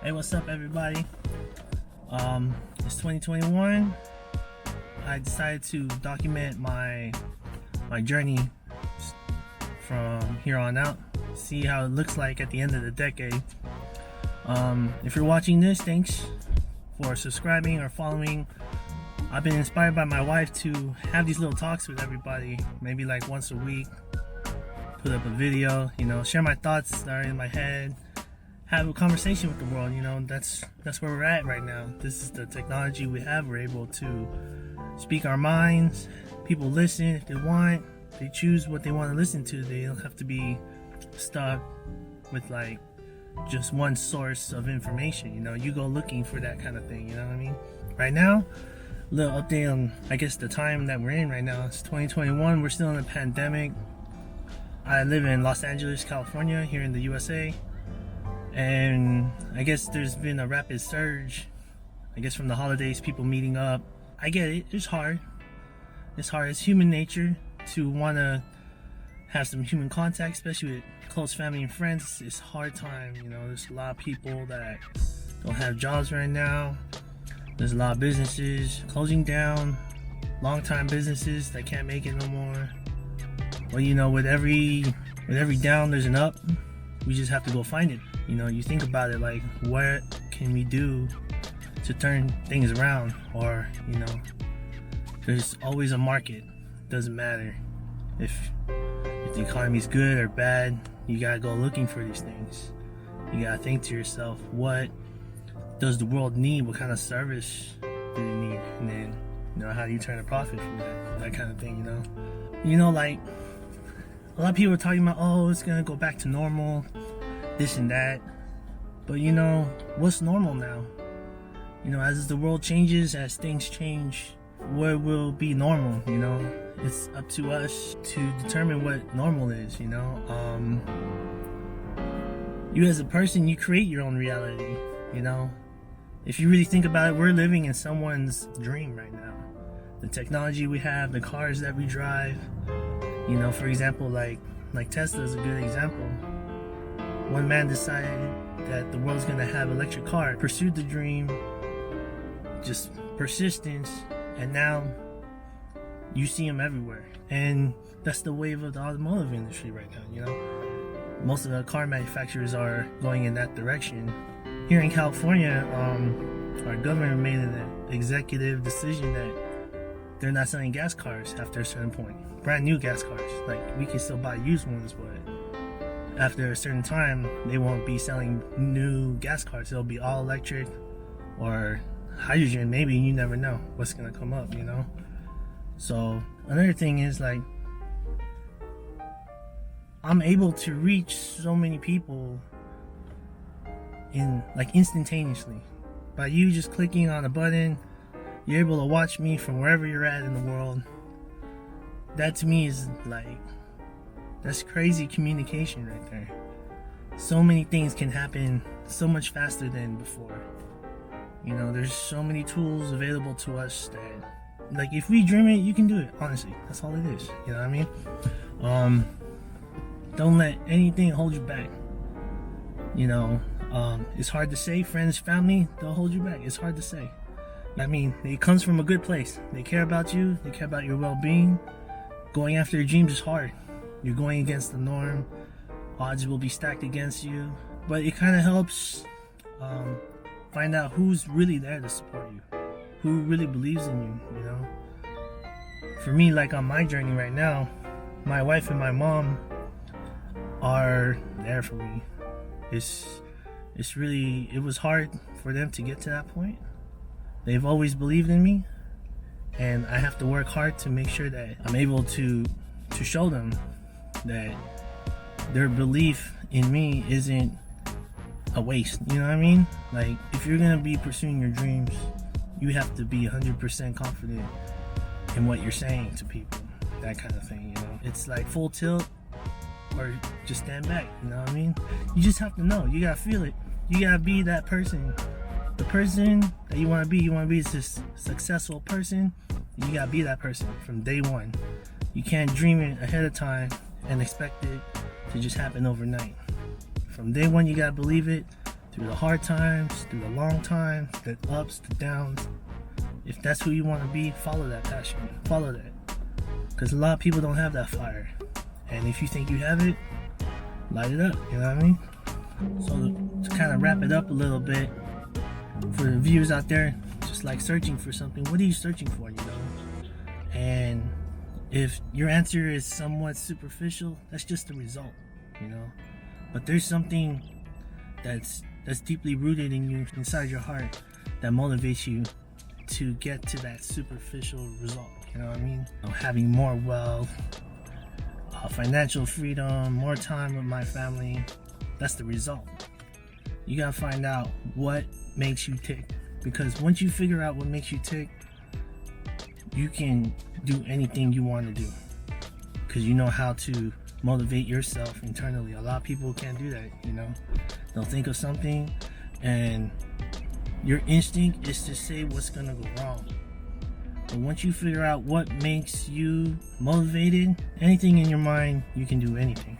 Hey, what's up, everybody? It's 2021. I decided to document my journey from here on out. See how it looks like at the end of the decade. If you're watching this, thanks for subscribing or following. I've been inspired by my wife to have these little talks with everybody, maybe like once a week. Put up a video, share my thoughts that are in my head. Have a conversation with the world. That's where we're at right now. This is the technology we have. We're able to speak our minds. People listen if they want. They choose what they want to listen to. They don't have to be stuck with like just one source of information. You go looking for that kind of thing. You know what I mean? Right now, a little update on, I guess, the time that we're in right now. It's 2021. We're still in a pandemic. I live in Los Angeles, California, here in the USA. And I guess there's been a rapid surge, I guess, from the holidays, people meeting up. I get it. It's hard. It's hard. It's human nature to want to have some human contact, especially with close family and friends. It's a hard time. There's a lot of people that don't have jobs right now. There's a lot of businesses closing down, long-time businesses that can't make it no more. Well, with every down, there's an up. We just have to go find it. You think about it like, what can we do to turn things around? Or, there's always a market. Doesn't matter if the economy's good or bad. You gotta go looking for these things. You gotta think to yourself, what does the world need? What kind of service do they need? And then, how do you turn a profit from that kind of thing? Like a lot of people are talking about, oh, it's gonna go back to normal, this and that. But what's normal now? As the world changes, as things change, what will be normal? It's up to us to determine what normal is. You as a person, you create your own reality. If you really think about it, we're living in someone's dream right now. The technology we have, the cars that we drive. For example, like Tesla is a good example. One man decided that the world's gonna have electric car, pursued the dream, just persistence, and now you see them everywhere. And that's the wave of the automotive industry right now. Most of the car manufacturers are going in that direction. Here in California, our government made an executive decision that they're not selling gas cars after a certain point. Brand new gas cars. Like, we can still buy used ones, but after a certain time, they won't be selling new gas cars. It'll be all electric or hydrogen. Maybe, you never know what's gonna come up. So another thing is, like, I'm able to reach so many people instantaneously. By you just clicking on a button, you're able to watch me from wherever you're at in the world. That to me is like, that's crazy communication right there. So many things can happen so much faster than before. There's so many tools available to us that, like, if we dream it, you can do it. Honestly, that's all it is. You know what I mean? Don't let anything hold you back. It's hard to say. Friends, family, they'll hold you back. It's hard to say. I mean, it comes from a good place. They care about you. They care about your well-being. Going after your dreams is hard. You're going against the norm. Odds will be stacked against you. But it kind of helps find out who's really there to support you. Who really believes in you, For me, like on my journey right now, my wife and my mom are there for me. It was hard for them to get to that point. They've always believed in me, and I have to work hard to make sure that I'm able to show them that their belief in me isn't a waste. You know what I mean? Like, if you're gonna be pursuing your dreams, you have to be 100% confident in what you're saying to people. That kind of thing. It's like full tilt or just stand back. You know what I mean? You just have to know. You gotta feel it. You gotta be that person. The person that you want to be. You want to be this successful person. You gotta be that person from day one. You can't dream it ahead of time and expect it to just happen overnight. From day one, you gotta believe it. through the hard times, through the long times, the ups, the downs. If that's who you want to be, follow that passion, follow that. Because a lot of people don't have that fire. And if you think you have it, light it up, you know what I mean? So to kind of wrap it up a little bit, for the viewers out there, just like searching for something, what are you searching for, you know? And if your answer is somewhat superficial, that's just the result, you know? But there's something that's deeply rooted in you, inside your heart, that motivates you to get to that superficial result, you know what I mean? Having more wealth, financial freedom, more time with my family, that's the result. You gotta find out what makes you tick, because once you figure out what makes you tick, you can do anything you want to do, because you know how to motivate yourself internally. A lot of people can't do that, you know? They'll think of something and your instinct is to say what's gonna go wrong. But once you figure out what makes you motivated, anything in your mind, you can do anything.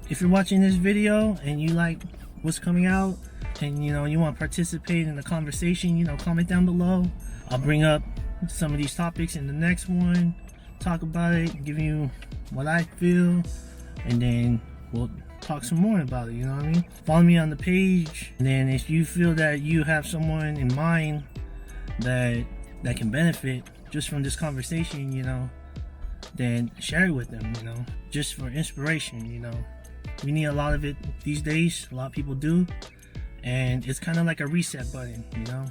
If you're watching this video and you like what's coming out, and you know you want to participate in the conversation, you know, comment down below. I'll bring up some of these topics in the next one, talk about it, give you what I feel, and then we'll talk some more about it, you know what I mean? Follow me on the page, and then if you feel that you have someone in mind that can benefit just from this conversation, you know, then share it with them, you know, just for inspiration, you know. We need a lot of it these days, a lot of people do, and it's kind of like a reset button, you know.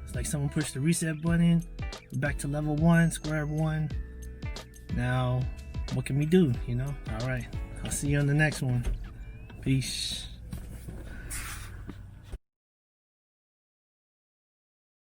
It's like someone pushed the reset button, we're back to level 1, square one. Now, what can we do, you know? All right, I'll see you on the next one. Peace.